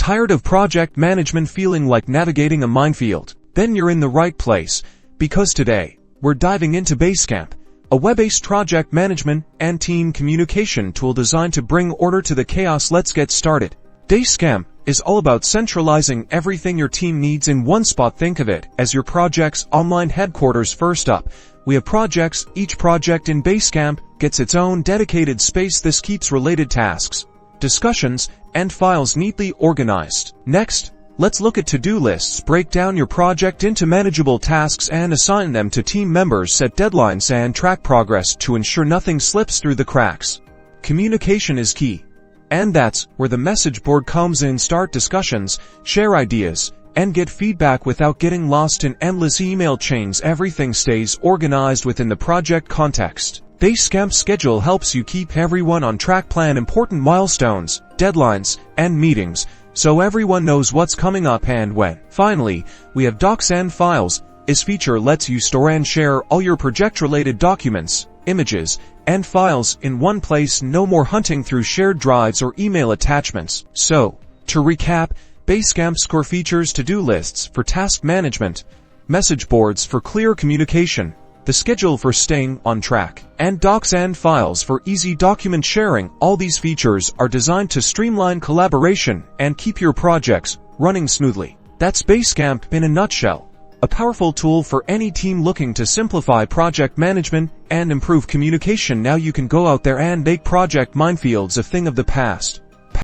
Tired of project management feeling like navigating a minefield? Then you're in the right place, because today, we're diving into Basecamp, a web-based project management and team communication tool designed to bring order to the chaos. Let's get started. Basecamp is all about centralizing everything your team needs in one spot. Think of it as your project's online headquarters. First up, we have projects. Each project in Basecamp gets its own dedicated space. This keeps related tasks, discussions, and files neatly organized. Next, let's look at to-do lists. Break down your project into manageable tasks and assign them to team members. Set deadlines and track progress to ensure nothing slips through the cracks. Communication is key, and that's where the message board comes in. Start discussions, share ideas, and get feedback without getting lost in endless email chains. Everything stays organized within the project context. Basecamp Schedule helps you keep everyone on track. Plan important milestones, deadlines, and meetings, so everyone knows what's coming up and when. Finally, we have Docs and Files. This feature lets you store and share all your project-related documents, images, and files in one place. No more hunting through shared drives or email attachments. So, to recap, Basecamp's core features: to-do lists for task management, message boards for clear communication, the schedule for staying on track, and Docs and Files for easy document sharing. All these features are designed to streamline collaboration and keep your projects running smoothly. That's Basecamp in a nutshell. A powerful tool for any team looking to simplify project management and improve communication. Now you can go out there and make project minefields a thing of the past.